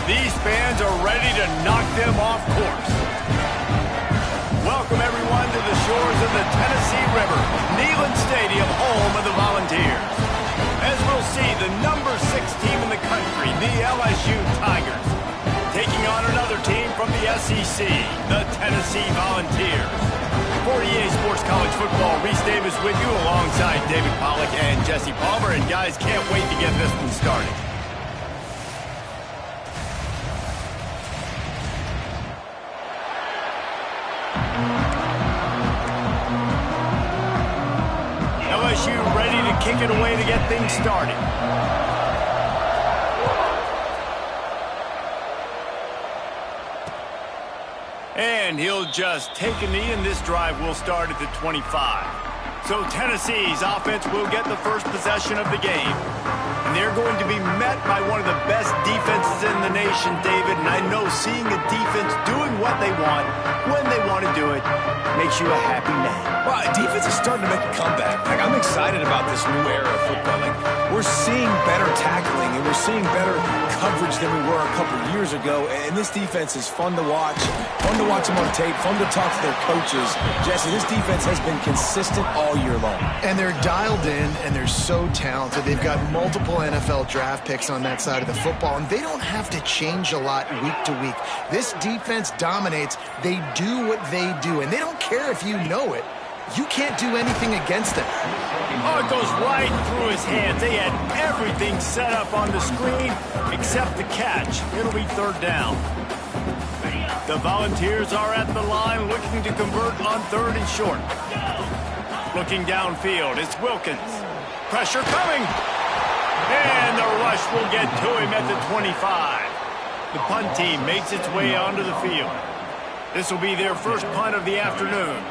These fans are ready to knock them off course. Welcome, everyone, to the shores of the Tennessee River, Neyland Stadium, home of the Volunteers. As we'll see, the number 6 team in the country, the LSU Tigers, taking on another team from the SEC, the Tennessee Volunteers. For EA Sports College Football, Reese Davis with you alongside David Pollack and Jesse Palmer. And guys, can't wait to get this one started. LSU ready to kick it away to get things started. And he'll just take a knee, and this drive will start at the 25. So Tennessee's offense will get the first possession of the game. And they're going to be met by one of the best defenses in the nation, David. And I know seeing a defense doing what they want, when they want to do it, makes you a happy man. Well, defense is starting to make a comeback. Like, I'm excited about this new era of football. Like, we're seeing better tackling, and we're seeing better coverage than we were a couple years ago. And this defense is fun to watch them on tape, fun to talk to their coaches. Jesse, this defense has been consistent all year long. And they're dialed in, and they're so talented. They've got multiple NFL draft picks on that side of the football, and they don't have to change a lot week to week. This defense dominates. They do what they do, and they don't care if you know it. You can't do anything against them. Oh, it goes right through his hands. They had everything set up on the screen except the catch. It'll be third down. The Volunteers are at the line looking to convert on third and short. Looking downfield, it's Wilkins. Pressure coming. And the rush will get to him at the 25. The punt team makes its way onto the field. This will be their first punt of the afternoon.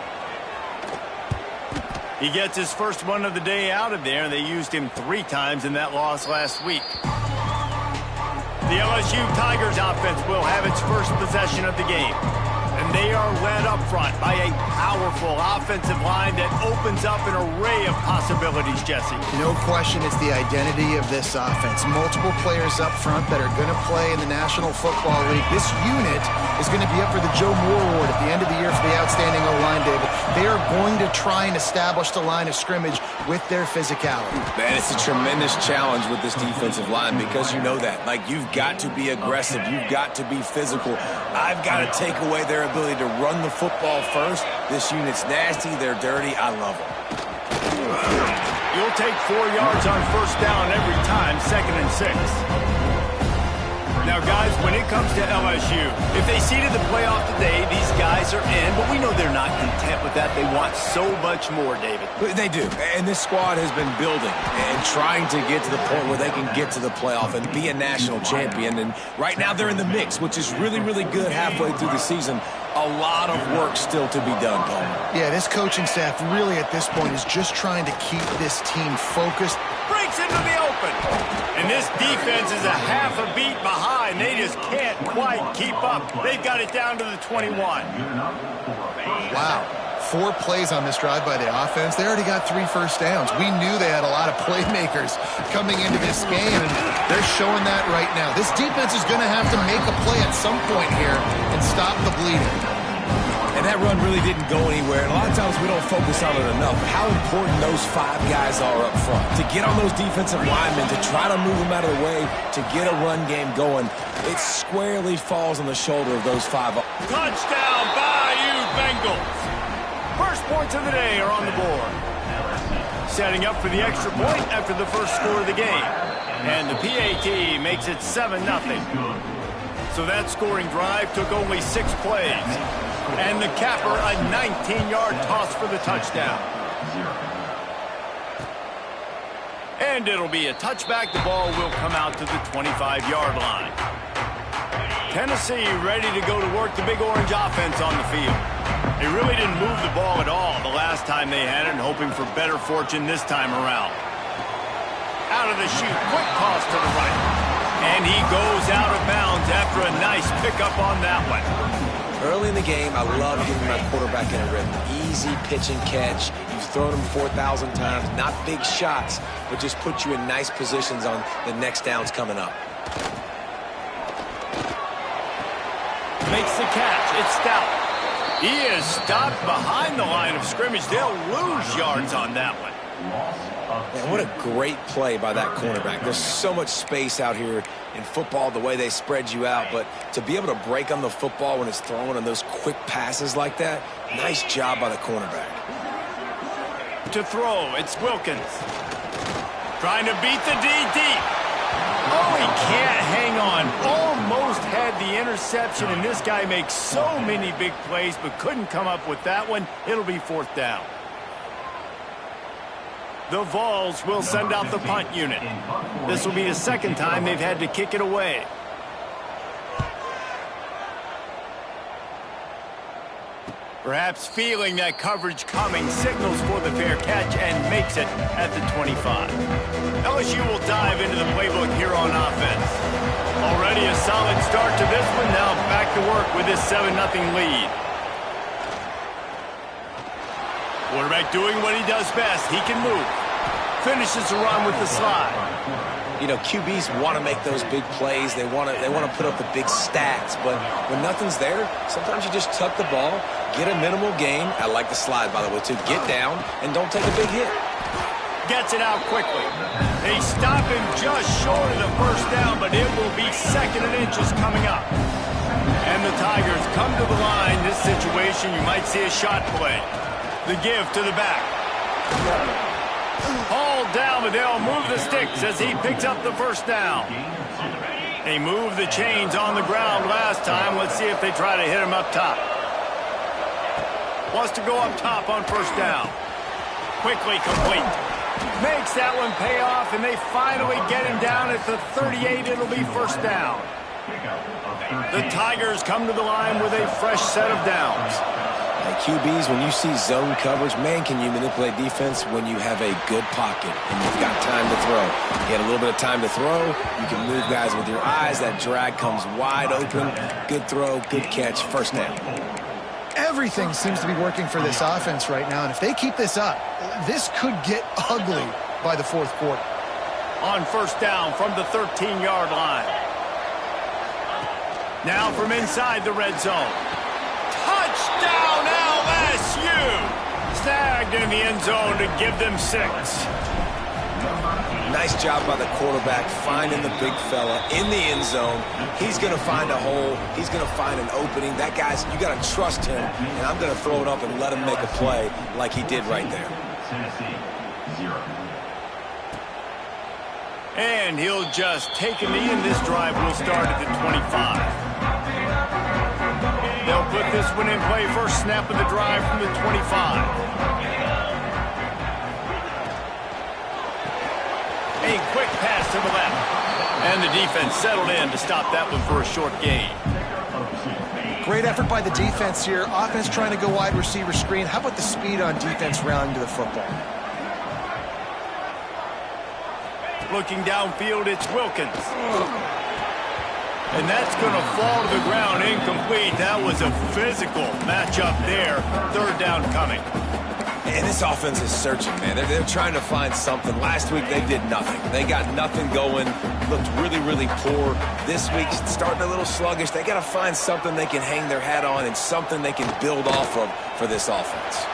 He gets his first one of the day out of there. They used him 3 times in that loss last week. The LSU Tigers offense will have its first possession of the game. And they are led up front by a powerful offensive line that opens up an array of possibilities, Jesse. No question it's the identity of this offense. Multiple players up front that are going to play in the National Football League. This unit is going to be up for the Joe Moore Award at the end of the year for the outstanding O-line, David. They are going to try and establish the line of scrimmage with their physicality. Man, it's a tremendous challenge with this defensive line because you know that. Like, you've got to be aggressive. You've got to be physical. I've got to take away their ability to run the football first. This unit's nasty. They're dirty. I love them. You'll take 4 yards on first down every time, 2nd and 6. Now, guys, when it comes to LSU, if they seeded the playoff today, these guys are in, but we know they're not content with that. They want so much more, David. They do, and this squad has been building and trying to get to the point where they can get to the playoff and be a national champion, and right now they're in the mix, which is really, really good halfway through the season. A lot of work still to be done, Paul. Yeah, this coaching staff really at this point is just trying to keep this team focused. Breaks into the open. And this defense is a half a beat behind. They just can't quite keep up. They've got it down to the 21. Wow. 4 plays on this drive by the offense. They already got 3 first downs. We knew they had a lot of playmakers coming into this game, and they're showing that right now. This defense is going to have to make a play at some point here and stop the bleeding. And that run really didn't go anywhere. And a lot of times we don't focus on it enough. How important those 5 guys are up front. To get on those defensive linemen, to try to move them out of the way, to get a run game going, it squarely falls on the shoulder of those 5. Touchdown, Bayou Bengals. First points of the day are on the board. Setting up for the extra point after the first score of the game. And the PAT makes it 7-0. So that scoring drive took only 6 plays. And the capper, a 19-yard toss for the touchdown. And it'll be a touchback. The ball will come out to the 25-yard line. Tennessee ready to go to work the Big Orange offense on the field. They really didn't move the ball at all the last time they had it, and hoping for better fortune this time around. Out of the chute, quick toss to the right. And he goes out of bounds after a nice pickup on that one. Early in the game, I love getting my quarterback in a rhythm. Easy pitch and catch. You've thrown them 4,000 times. Not big shots, but just put you in nice positions on the next downs coming up. makes the catch. It's Stout. He is stopped behind the line of scrimmage. They'll lose yards on that one. Man, what a great play by that cornerback. There's so much space out here in football, the way they spread you out, but to be able to break on the football when it's thrown on those quick passes like that, nice job by the cornerback. To throw, it's Wilkins. Trying to beat the D deep. Oh, he can't hang on. Almost had the interception, and this guy makes so many big plays, but couldn't come up with that one. It'll be 4th down. The Vols will send out the punt unit. This will be the 2nd time they've had to kick it away. Perhaps feeling that coverage coming, signals for the fair catch and makes it at the 25. LSU will dive into the playbook here on offense. Already a solid start to this one. Now back to work with this 7-0 lead. Quarterback doing what he does best. He can move. Finishes the run with the slide. You know, QBs want to make those big plays. They want to put up the big stats. But when nothing's there, sometimes you just tuck the ball, get a minimal gain. I like the slide, by the way, too. Get down and don't take a big hit. Gets it out quickly. They stop him just short of the 1st down, but it will be 2nd and inches coming up. And the Tigers come to the line. This situation, you might see a shot play. The give to the back. Hauled down, but they'll move the sticks as he picks up the 1st down. They moved the chains on the ground last time. Let's see if they try to hit him up top. Wants to go up top on 1st down. Quickly complete. Makes that one pay off, and they finally get him down at the 38. It'll be 1st down. The Tigers come to the line with a fresh set of downs. QBs, when you see zone coverage, man, can you manipulate defense when you have a good pocket and you've got time to throw. You get a little bit of time to throw, you can move guys with your eyes. That drag comes wide open. Good throw, good catch, 1st down. Everything seems to be working for this offense right now, and if they keep this up, this could get ugly by the 4th quarter. On 1st down from the 13-yard line. Now from inside the red zone. Touchdown, LSU! Snagged in the end zone to give them 6. Nice job by the quarterback finding the big fella in the end zone. He's going to find a hole. He's going to find an opening. That guy's, you got to trust him, and I'm going to throw it up and let him make a play like he did right there. And he'll just take a knee, and this drive will start at the 25. They'll put this one in play. 1st snap of the drive from the 25. A quick pass to the left. And the defense settled in to stop that one for a short gain. Great effort by the defense here. Offense trying to go wide receiver screen. How about the speed on defense rallying to the football? Looking downfield, it's Wilkins. And that's going to fall to the ground incomplete. That was a physical matchup there. 3rd down coming. And this offense is searching, man. They're trying to find something. Last week, they did nothing. They got nothing going. Looked really, really poor. This week, starting a little sluggish. They got to find something they can hang their hat on and something they can build off of for this offense.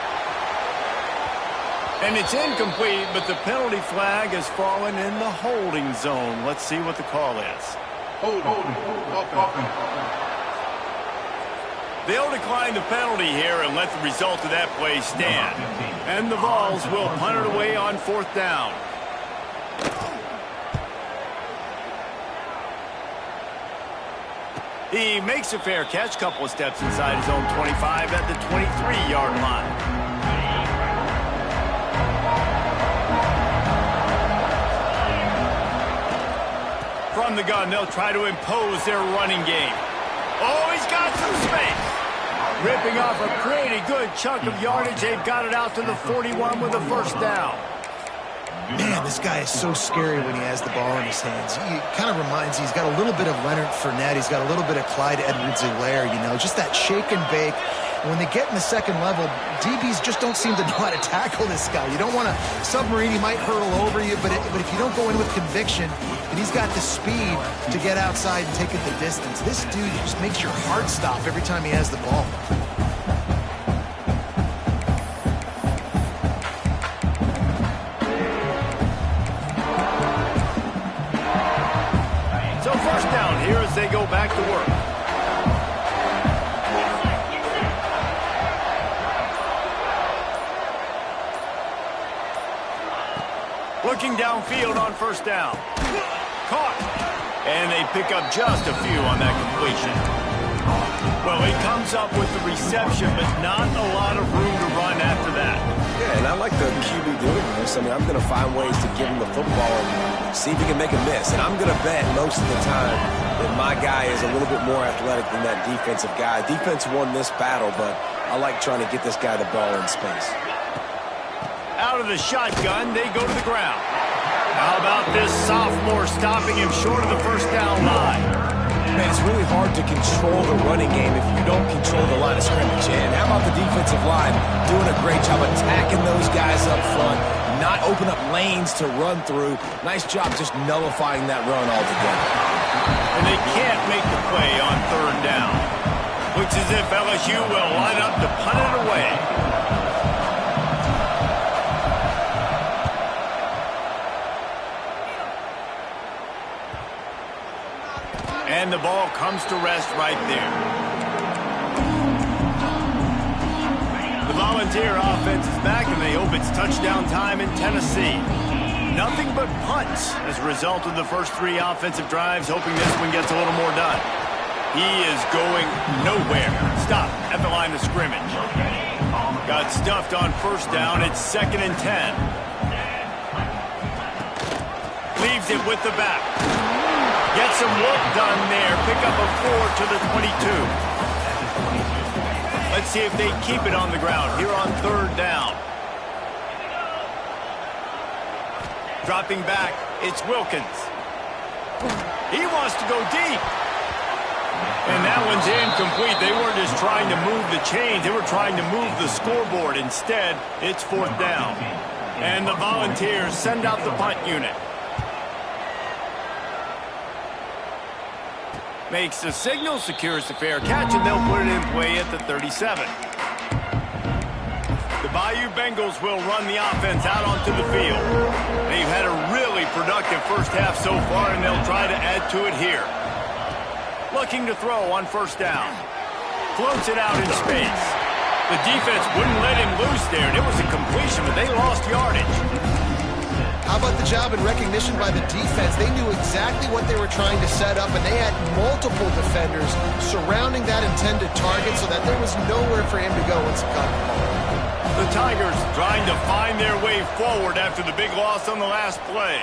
And it's incomplete, but the penalty flag has fallen in the holding zone. Let's see what the call is. They'll decline the penalty here and let the result of that play stand. And the Vols will punt it away on 4th down. He makes a fair catch, couple of steps inside his own 25 at the 23-yard line. From the gun, they'll try to impose their running game. Oh, he's got some space. Ripping off a pretty good chunk of yardage. They've got it out to the 41 with a 1st down. Man, this guy is so scary when he has the ball in his hands. He kind of reminds me, he's got a little bit of Leonard Fournette. He's got a little bit of Clyde Edwards-Helaire, you know, just that shake and bake. And when they get in the 2nd level, DBs just don't seem to know how to tackle this guy. You don't want to submarine, he might hurtle over you, but if you don't go in with conviction, and he's got the speed to get outside and take it the distance. This dude just makes your heart stop every time he has the ball. So first down here as they go back to work. Looking downfield on first down. Caught. And they pick up just a few on that completion. Well, he comes up with the reception, but not a lot of room to run after that. Yeah, and I like the QB doing this. I mean, I'm going to find ways to give him the football and see if he can make a miss. And I'm going to bet most of the time that my guy is a little bit more athletic than that defensive guy. Defense won this battle, but I like trying to get this guy the ball in space. Out of the shotgun, they go to the ground. How about this sophomore stopping him short of the first down line? Man, it's really hard to control the running game if you don't control the line of scrimmage. And how about the defensive line doing a great job attacking those guys up front, not open up lanes to run through. Nice job just nullifying that run altogether. And they can't make the play on third down. Looks as if LSU will line up to punt it away. And the ball comes to rest right there. The Volunteer offense is back, and they hope it's touchdown time in Tennessee. Nothing but punts as a result of the first three offensive drives, hoping this one gets a little more done. He is going nowhere. Stop at the line of scrimmage. Got stuffed on first down. It's 2nd and 10. Leaves it with the back. Get some work done there. Pick up a 4 to the 22. Let's see if they keep it on the ground here on third down. Dropping back, it's Wilkins. He wants to go deep. And that one's incomplete. They weren't just trying to move the chains. They were trying to move the scoreboard. Instead, it's 4th down. And the Volunteers send out the punt unit. Makes the signal, secures the fair catch, and they'll put it in play at the 37. The Bayou Bengals will run the offense out onto the field. They've had a really productive first half so far, and they'll try to add to it here. Looking to throw on first down. Floats it out in space. The defense wouldn't let him loose there, and it was a completion, but they lost yardage. How about the job and recognition by the defense? They knew exactly what they were trying to set up, and they had multiple defenders surrounding that intended target so that there was nowhere for him to go once he caught the ball. The Tigers trying to find their way forward after the big loss on the last play.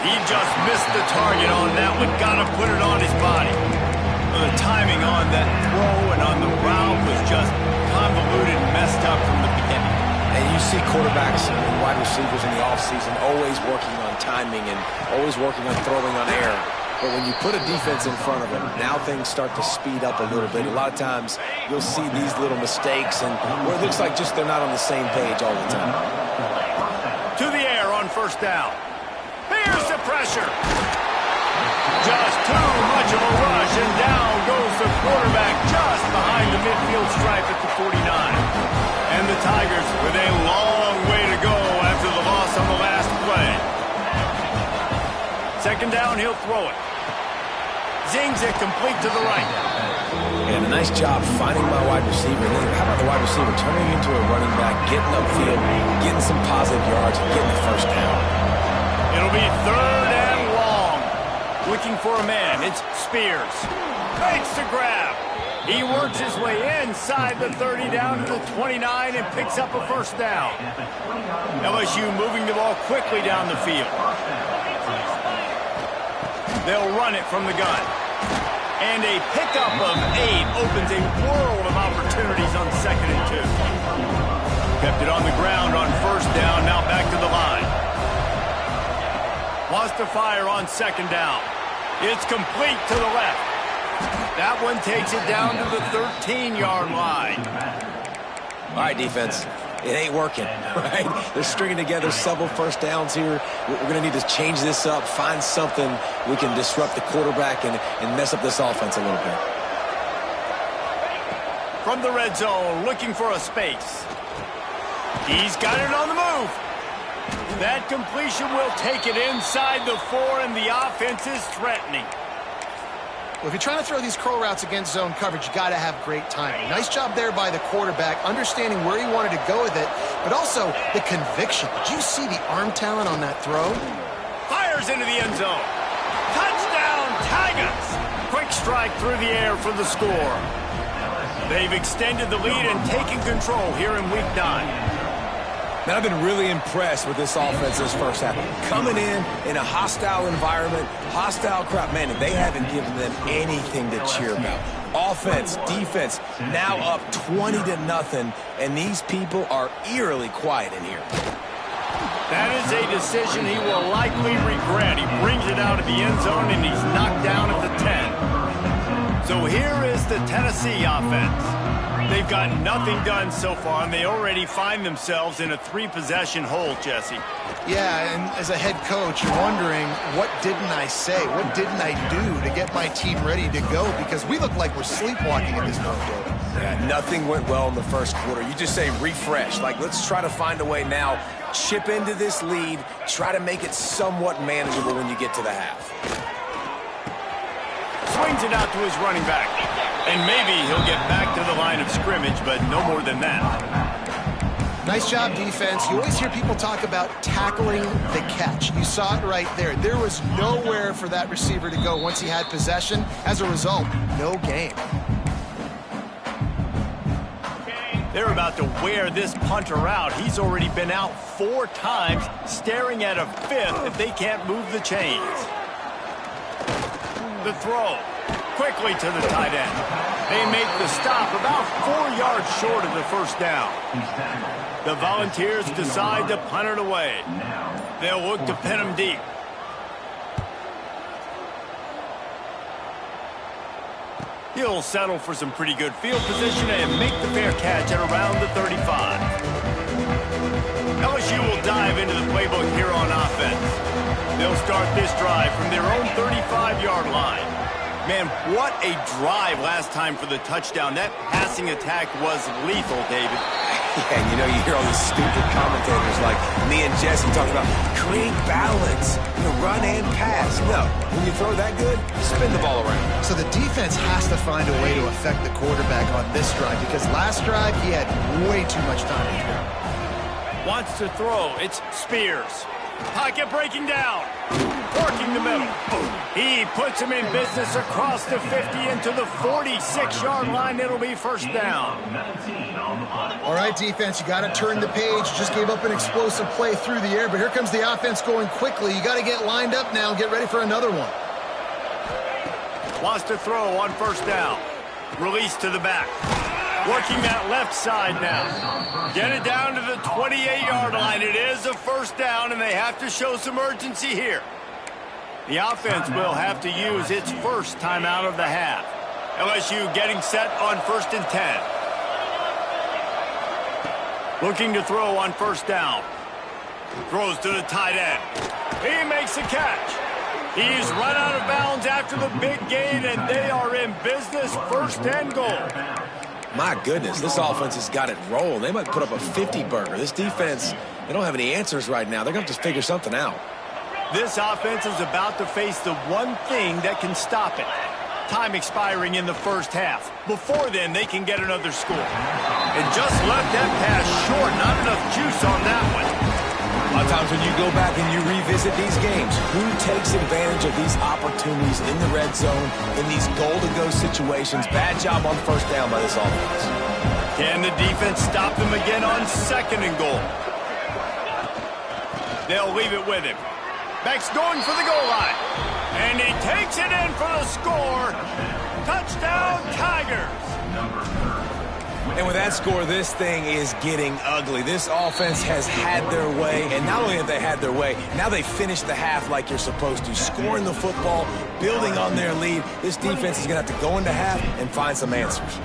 He just missed the target on that one. Got to put it on his body. Well, the timing on that throw and on the route was just convoluted and messed up from the beginning. And you see quarterbacks and wide receivers in the offseason always working on timing and always working on throwing on air. But when you put a defense in front of them, now things start to speed up a little bit. A lot of times you'll see these little mistakes and where it looks like just they're not on the same page all the time. To the air on first down. Here's the pressure. Just too much of a rush, and down goes the quarterback just behind the midfield stripe at the 49. And the Tigers with a long way to go after the loss on the last play. 2nd down, he'll throw it. Zings it complete to the right. And a nice job finding my wide receiver. And then how about the wide receiver turning into a running back, getting upfield, getting some positive yards, and getting the first down. It'll be 3rd and long. Looking for a man. It's Spears. Makes the grab. He works his way inside the 30 down to the 29 and picks up a first down. LSU moving the ball quickly down the field. They'll run it from the gun. And a pickup of 8 opens a world of opportunities on 2nd and 2. Kept it on the ground on first down, now back to the line. Wants to fire on 2nd down. It's complete to the left. That one takes it down to the 13-yard line. All right, defense. it ain't working, right? They're stringing together several first downs here. We're going to need to change this up, find something we can disrupt the quarterback and mess up this offense a little bit. From the red zone, looking for a space. He's got it on the move. That completion will take it inside the 4, and the offense is threatening. Well, if you're trying to throw these curl routes against zone coverage, you got to have great timing. Nice job there by the quarterback, understanding where he wanted to go with it, but also the conviction. Did you see the arm talent on that throw? Fires into the end zone. Touchdown, Tigers! Quick strike through the air for the score. They've extended the lead and taken control here in Week 9. Man, I've been really impressed with this offense this first half. Coming in a hostile environment, hostile crowd, man, they haven't given them anything to cheer about. Offense, defense, now up 20-0, and these people are eerily quiet in here. That is a decision he will likely regret. He brings it out of the end zone, and he's knocked down at the 10. So here is the Tennessee offense. They've got nothing done so far, and they already find themselves in a 3-possession hole, Jesse. Yeah, and as a head coach, you're wondering, what didn't I say? What didn't I do to get my team ready to go? Because we look like we're sleepwalking at this point, David. Yeah, nothing went well in the first quarter. You just say refresh. Like, let's try to find a way now, chip into this lead, try to make it somewhat manageable when you get to the half. Swings it out to his running back. And maybe he'll get back to the line of scrimmage, but no more than that. Nice job, defense. You always hear people talk about tackling the catch. You saw it right there. There was nowhere for that receiver to go once he had possession. As a result, no gain. They're about to wear this punter out. He's already been out 4 times, staring at a 5th if they can't move the chains. The throw. Quickly to the tight end. They make the stop about 4 yards short of the first down. The Volunteers decide to punt it away. They'll look to pin him deep. He'll settle for some pretty good field position and make the fair catch at around the 35. LSU will dive into the playbook here on offense. They'll start this drive from their own 35-yard line. Man, what a drive last time for the touchdown. That passing attack was lethal, David. Yeah, and you know, you hear all these stupid commentators like me and Jesse talking about create balance, run and pass. No, when you throw that good, spin the ball around. So the defense has to find a way to affect the quarterback on this drive, because last drive he had way too much time to throw. Wants to throw. It's Spears. Pocket breaking down. Working the middle. He puts him in business across the 50 into the 46-yard line. It'll be first down. All right, defense, you got to turn the page. Just gave up an explosive play through the air, but here comes the offense going quickly. You got to get lined up now and get ready for another one. Wants to throw on first down. Release to the back. Working that left side now. Get it down to the 28-yard line. It is a first down, and they have to show some urgency here. The offense will have to use its first timeout of the half. LSU getting set on 1st and 10. Looking to throw on first down. Throws to the tight end. He makes the catch. He's run out of bounds after the big gain, and they are in business, 1st and goal. My goodness, this offense has got it rolling. They might put up a 50-burger. This defense, they don't have any answers right now. They're going to have to figure something out. This offense is about to face the one thing that can stop it. Time expiring in the first half. Before then, they can get another score. And just left that pass short. Not enough juice on that one. A lot of times when you go back and you revisit these games, who takes advantage of these opportunities in the red zone, in these goal-to-go situations? Bad job on first down by this offense. Can the defense stop them again on 2nd and goal? They'll leave it with him. Beck's going for the goal line. And he takes it in for the score. Touchdown, Tigers. And with that score, this thing is getting ugly. This offense has had their way, and not only have they had their way, now they finish the half like you're supposed to, scoring the football, building on their lead. This defense is going to have to go into half and find some answers.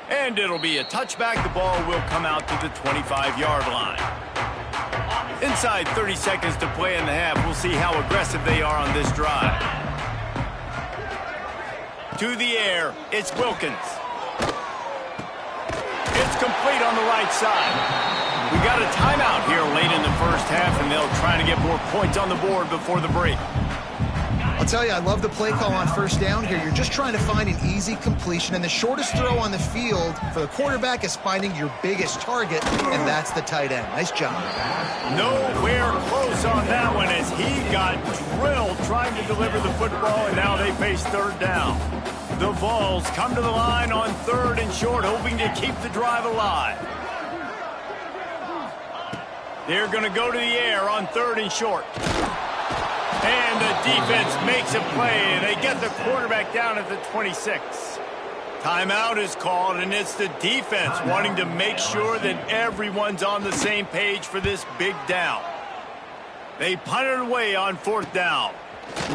And it'll be a touchback. The ball will come out to the 25-yard line. Inside 30 seconds to play in the half. We'll see how aggressive they are on this drive. To the air, it's Wilkins. It's complete on the right side. We got a timeout here late in the first half, and they'll try to get more points on the board before the break. I'll tell you, I love the play call on first down here. You're just trying to find an easy completion, and the shortest throw on the field for the quarterback is finding your biggest target, and that's the tight end. Nice job. Nowhere close on that one as he got drilled trying to deliver the football, and now they face third down. The Vols come to the line on 3rd and short, hoping to keep the drive alive. They're going to go to the air on 3rd and short. And the defense makes a play, and they get the quarterback down at the 26. Timeout is called, and it's the defense wanting to make sure that everyone's on the same page for this big down. They punt it away on 4th down.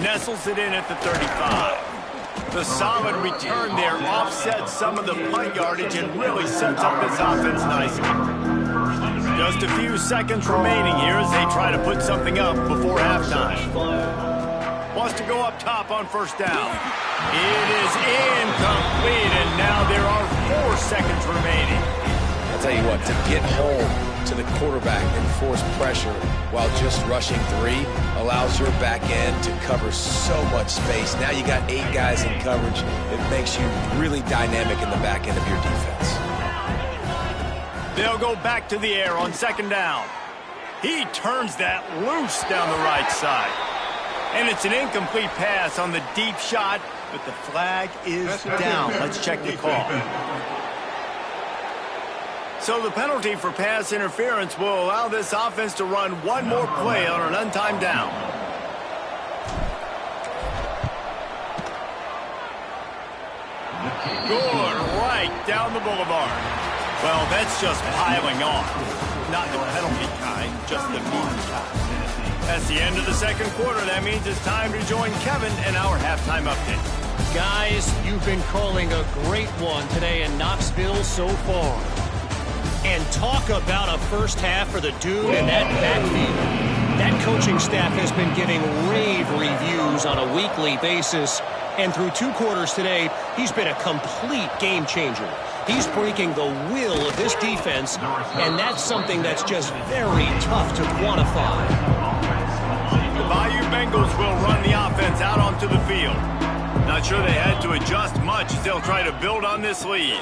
Nestles it in at the 35. The solid return there offsets some of the punt yardage and really sets up this offense nicely. Just a few seconds remaining here as they try to put something up before halftime. Wants to go up top on first down. It is incomplete, and now there are 4 seconds remaining. I'll tell you what, to get home to the quarterback and force pressure while just rushing 3 allows your back end to cover so much space. Now you got 8 guys in coverage. It makes you really dynamic in the back end of your defense. They'll go back to the air on 2nd down. He turns that loose down the right side. And it's an incomplete pass on the deep shot, but the flag is down. Let's check the call. So the penalty for pass interference will allow this offense to run one more play on an untimed down. Good right down the boulevard. Well, that's just piling on. Not the penalty kind, just the mean kind. That's the end of the second quarter. That means it's time to join Kevin in our halftime update. Guys, you've been calling a great one today in Knoxville so far. And talk about a first half for the dude in that backfield. That coaching staff has been giving rave reviews on a weekly basis. And through 2 quarters today, he's been a complete game changer. He's breaking the will of this defense, and that's something that's just very tough to quantify. The Bayou Bengals will run the offense out onto the field. Not sure they had to adjust much as they'll try to build on this lead.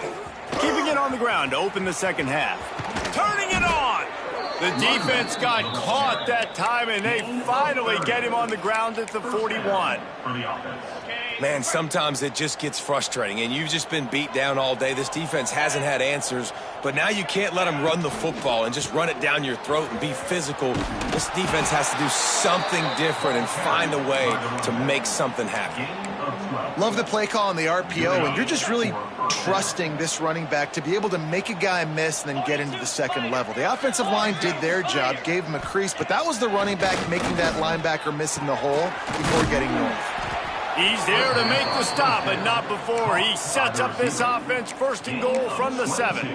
Keeping it on the ground to open the second half. Turning it on! The defense got caught that time, and they finally get him on the ground at the 41. Man, sometimes it just gets frustrating, and you've just been beat down all day. This defense hasn't had answers, but now you can't let them run the football and just run it down your throat and be physical. This defense has to do something different and find a way to make something happen. Love the play call on the RPO, and you're just really trusting this running back to be able to make a guy miss and then get into the second level. The offensive line did their job, gave him a crease, but that was the running back making that linebacker miss in the hole before getting north. He's there to make the stop, but not before. He sets up this offense 1st and goal from the 7.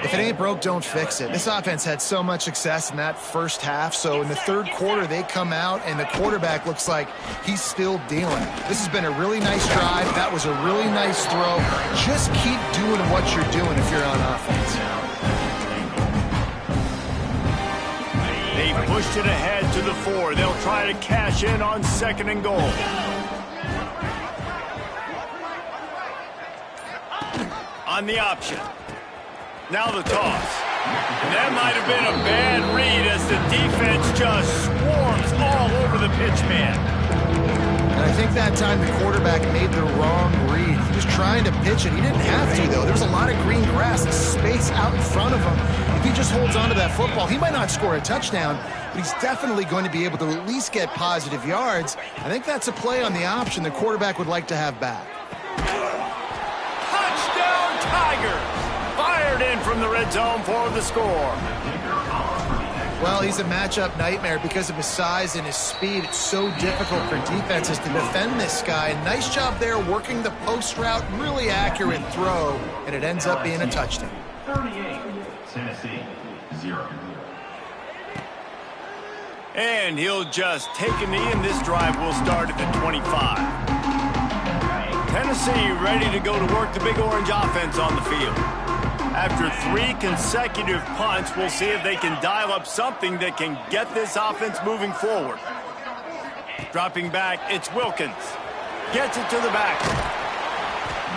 If it ain't broke, don't fix it. This offense had so much success in that first half, so in the 3rd quarter, they come out, and the quarterback looks like he's still dealing. This has been a really nice drive. That was a really nice throw. Just keep doing what you're doing if you're on offense. They pushed it ahead to the 4. They'll try to cash in on 2nd and goal. On the option. Now the toss. And that might have been a bad read as the defense just swarms all over the pitch man. And I think that time the quarterback made the wrong read. He was trying to pitch it. He didn't have to, though. There was a lot of green grass, space out in front of him. If he just holds on to that football, he might not score a touchdown, but he's definitely going to be able to at least get positive yards. I think that's a play on the option the quarterback would like to have back. Touchdown, Tigers! Fired in from the red zone for the score. Well, he's a matchup nightmare because of his size and his speed. It's so difficult for defenses to defend this guy. Nice job there working the post route, really accurate throw, and it ends up being a touchdown. 38, Tennessee, 0. And he'll just take a knee, and this drive will start at the 25. Tennessee ready to go to work the Big Orange offense on the field. After 3 consecutive punts, we'll see if they can dial up something that can get this offense moving forward. Dropping back, it's Wilkins. Gets it to the back.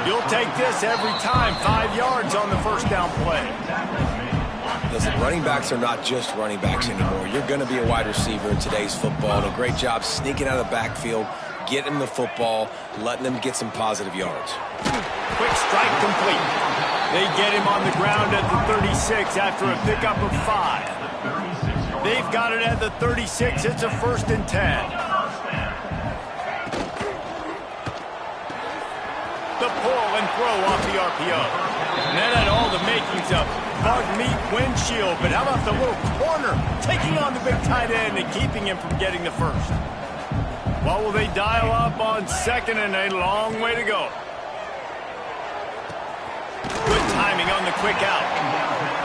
You'll take this every time. 5 yards on the first down play. Listen, running backs are not just running backs anymore. You're going to be a wide receiver in today's football. And a great job sneaking out of the backfield, getting the football, letting them get some positive yards. Quick strike complete. They get him on the ground at the 36 after a pickup of 5. They've got it at the 36. It's a 1st and 10. The pull and throw off the RPO. And that had all the makings of bug meat windshield. But how about the little corner taking on the big tight end and keeping him from getting the first? What will they dial up on 2nd and a long way to go? Good timing on the quick out.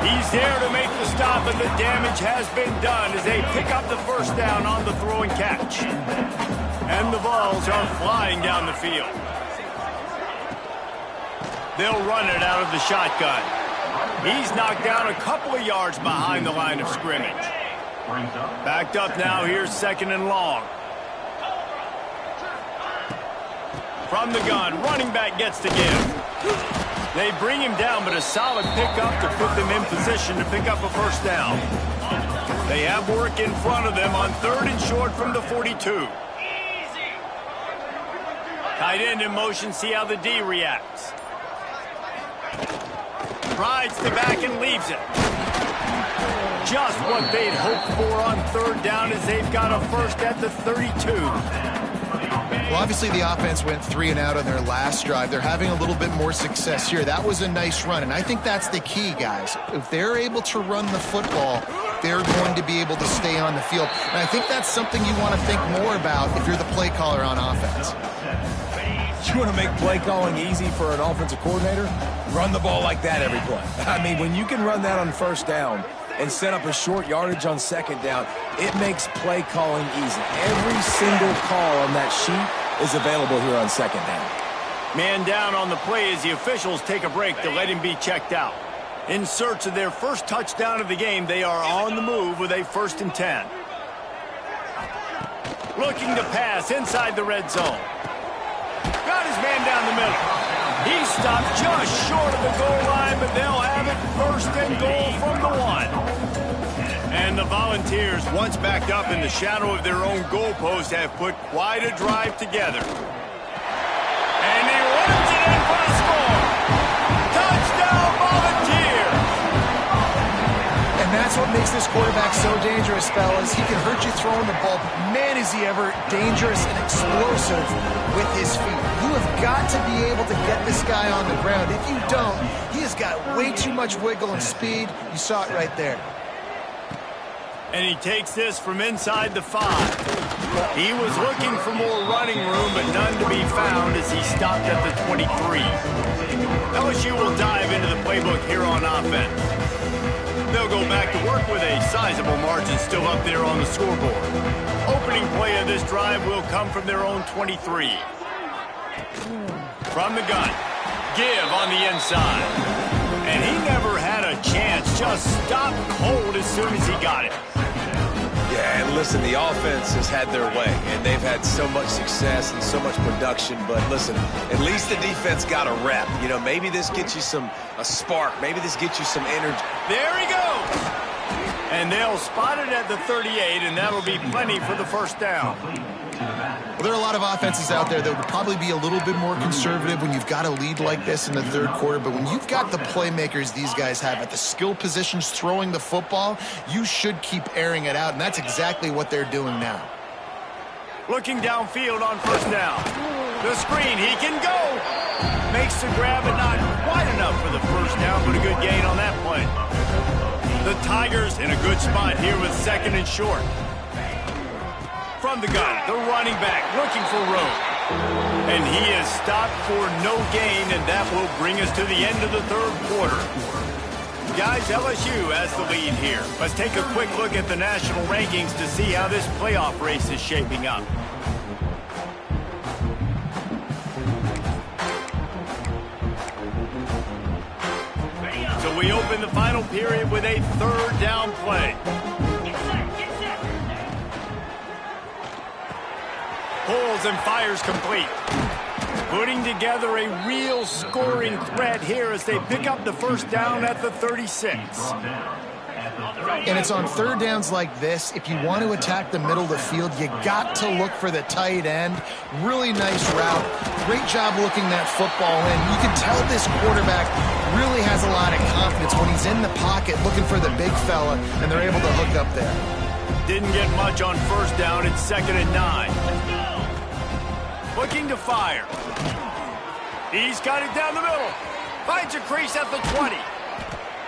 He's there to make the stop, and the damage has been done as they pick up the first down on the throw and catch. And the balls are flying down the field. They'll run it out of the shotgun. He's knocked down a couple of yards behind the line of scrimmage. Backed up now, here's 2nd and long. From the gun, running back gets to give. They bring him down, but a solid pickup to put them in position to pick up a first down. They have work in front of them on 3rd and short from the 42. Tight end in motion, see how the D reacts. Rides the back and leaves it. Just what they'd hoped for on 3rd down as they've got a first at the 32. Well, obviously the offense went 3 and out on their last drive. They're having a little bit more success here. That was a nice run, and I think that's the key, guys. If they're able to run the football, they're going to be able to stay on the field. And I think that's something you want to think more about if you're the play caller on offense. You want to make play calling easy for an offensive coordinator? Run the ball like that every play. I mean, when you can run that on 1st down and set up a short yardage on 2nd down, it makes play calling easy. Every single call on that sheet is available here on 2nd down. Man down on the play as the officials take a break to let him be checked out. In search of their first touchdown of the game, they are on the move with a 1st and 10. Looking to pass inside the red zone. Got his man down the middle. He stopped just short of the goal line, but they'll have it 1st and goal from the 1. And the Volunteers, once backed up in the shadow of their own goalpost, have put quite a drive together. And he runs it in for the score. Touchdown, Volunteers! And that's what makes this quarterback so dangerous, fellas. He can hurt you throwing the ball, but man, is he ever dangerous and explosive with his feet. You have got to be able to get this guy on the ground. If you don't, he has got way too much wiggle and speed. You saw it right there. And he takes this from inside the 5. He was looking for more running room, but none to be found as he stopped at the 23. LSU will dive into the playbook here on offense. They'll go back to work with a sizable margin still up there on the scoreboard. Opening play of this drive will come from their own 23. From the gun, give on the inside. And he never had a chance, just stopped cold as soon as he got it. Yeah, and listen, the offense has had their way, and they've had so much success and so much production. But listen, at least the defense got a rep. You know, maybe this gets you a spark. Maybe this gets you some energy. There he goes. And they'll spot it at the 38, and that'll be plenty for the first down. Well, there are a lot of offenses out there that would probably be a little bit more conservative when you've got a lead like this in the 3rd quarter. But when you've got the playmakers these guys have at the skill positions throwing the football, you should keep airing it out. And that's exactly what they're doing now. Looking downfield on 1st down. The screen, he can go. Makes the grab, but not quite enough for the first down, but a good gain on that play. The Tigers in a good spot here with 2nd and short. From the gun, the running back looking for room. And he is stopped for no gain, and that will bring us to the end of the 3rd quarter. Guys, LSU has the lead here. Let's take a quick look at the national rankings to see how this playoff race is shaping up. So we open the final period with a 3rd down play. Pulls and fires complete. Putting together a real scoring threat here as they pick up the 1st down at the 36. And it's on 3rd downs like this. If you want to attack the middle of the field, you got to look for the tight end. Really nice route. Great job looking that football in. You can tell this quarterback really has a lot of confidence when he's in the pocket looking for the big fella, and they're able to hook up there. Didn't get much on 1st down. It's 2nd and 9. Looking to fire. He's got it down the middle. Finds a crease at the 20.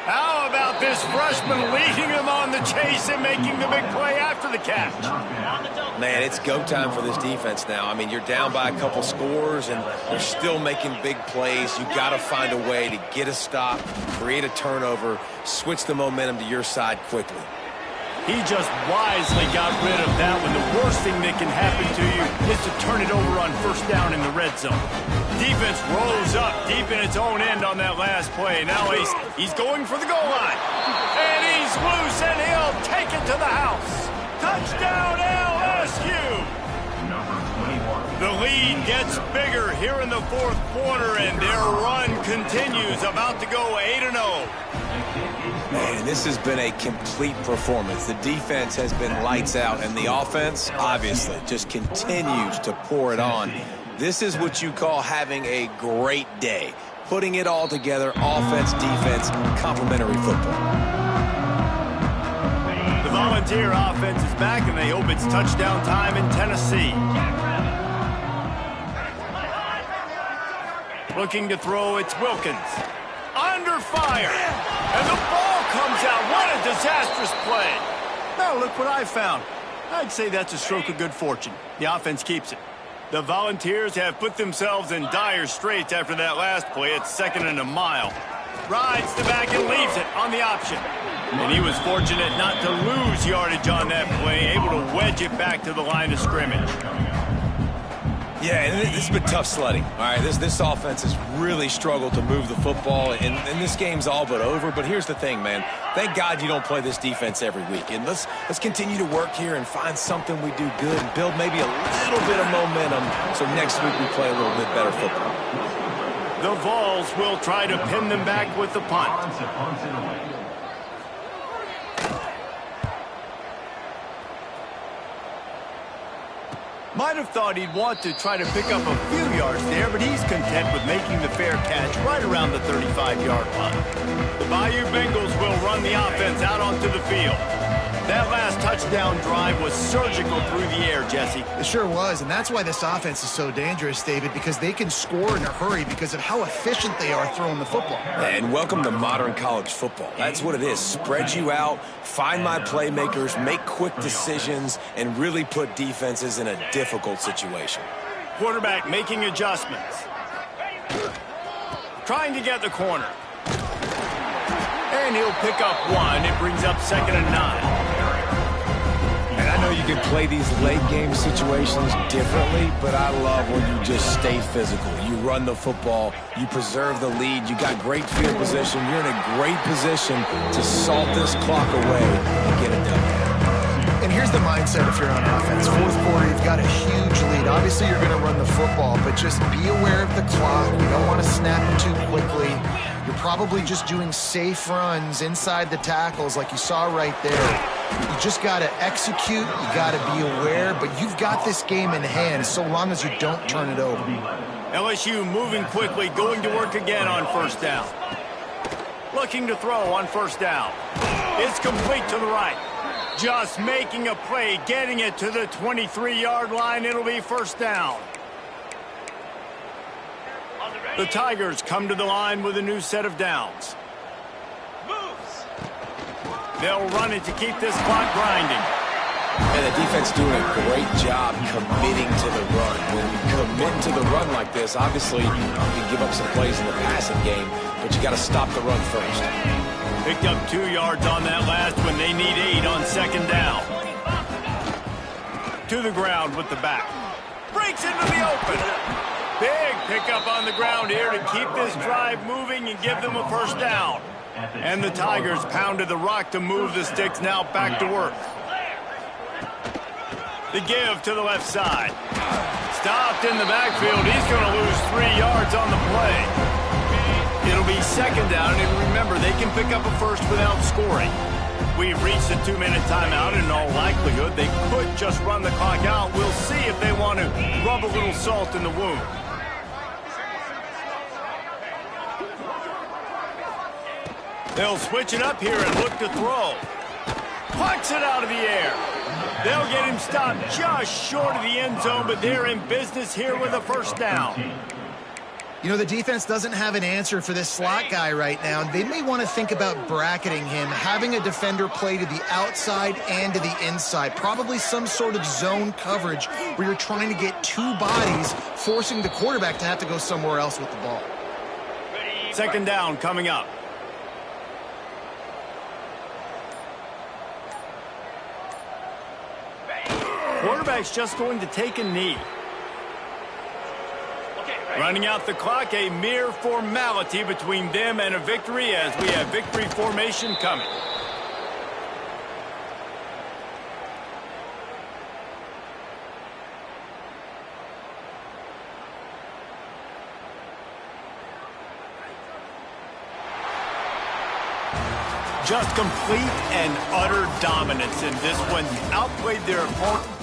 How about this freshman leading him on the chase and making the big play after the catch? Man, it's go time for this defense now. I mean, you're down by a couple scores, and they're still making big plays. You got to find a way to get a stop, create a turnover, switch the momentum to your side quickly. He just wisely got rid of that when the worst thing that can happen to you is to turn it over on 1st down in the red zone. Defense rose up deep in its own end on that last play. Now he's going for the goal line. And he's loose, and he'll take it to the house. Touchdown, LSU! The lead gets bigger here in the 4th quarter, and their run continues, about to go 8-0. Man, this has been a complete performance. The defense has been lights out, and the offense, obviously, just continues to pour it on. This is what you call having a great day. Putting it all together, offense, defense, complementary football. The Volunteer offense is back, and they hope it's touchdown time in Tennessee. Looking to throw, it's Wilkins. Under fire. And the ball comes out. What a disastrous play. Now look what I found. I'd say that's a stroke of good fortune. The offense keeps it. The Volunteers have put themselves in dire straits after that last play. It's 2nd and a mile. Rides the back and leaves it on the option. And he was fortunate not to lose yardage on that play, able to wedge it back to the line of scrimmage. Yeah, and this has been tough sledding. All right, this offense has really struggled to move the football, and this game's all but over. But here's the thing, man. Thank God you don't play this defense every week. And let's continue to work here and find something we do good and build maybe a little bit of momentum so next week we play a little bit better football. The Vols will try to pin them back with the punt. Might have thought he'd want to try to pick up a few yards there, but he's content with making the fair catch right around the 35-yard line. The Bayou Bengals will run the offense out onto the field. That last touchdown drive was surgical through the air, Jesse. It sure was, and that's why this offense is so dangerous, David, because they can score in a hurry because of how efficient they are throwing the football. And welcome to modern college football. That's what it is. Spread you out, find my playmakers, make quick decisions, and really put defenses in a difficult situation. Quarterback making adjustments. Trying to get the corner. And he'll pick up one. It brings up 2nd and 9. And I know you can play these late game situations differently, but I love when you just stay physical. You run the football, you preserve the lead, you got great field position, you're in a great position to salt this clock away and get it done. And here's the mindset if you're on offense. 4th quarter, you've got a huge lead. Obviously, you're going to run the football, but just be aware of the clock. You don't want to snap it too quickly. You're probably just doing safe runs inside the tackles like you saw right there. You just got to execute. You got to be aware, but you've got this game in hand so long as you don't turn it over. LSU moving quickly, going to work again on 1st down. Looking to throw on 1st down. It's complete to the right. Just making a play, getting it to the 23-yard line. It'll be 1st down. The Tigers come to the line with a new set of downs. They'll run it to keep this clock grinding. And the defense doing a great job committing to the run. When you commit to the run like this, obviously you can give up some plays in the passing game, but you got to stop the run first. Picked up 2 yards on that last one. They need 8 on second down. To the ground with the back. Breaks into the open. Big pickup on the ground here to keep this drive moving and give them a first down. And the Tigers pounded the rock to move the sticks now back to work. The give to the left side. Stopped in the backfield. He's going to lose 3 yards on the play. It'll be second down, and remember, they can pick up a first without scoring. We've reached a 2-minute timeout, and in all likelihood, they could just run the clock out. We'll see if they want to rub a little salt in the wound. They'll switch it up here and look to throw. Pucks it out of the air. They'll get him stopped just short of the end zone, but they're in business here with a first down. You know, the defense doesn't have an answer for this slot guy right now. They may want to think about bracketing him, having a defender play to the outside and to the inside. Probably some sort of zone coverage where you're trying to get 2 bodies, forcing the quarterback to have to go somewhere else with the ball. Second down coming up. Quarterback's just going to take a knee. Running out the clock, a mere formality between them and a victory as we have victory formation coming. Just complete and utter dominance in this one. Outplayed their opponent.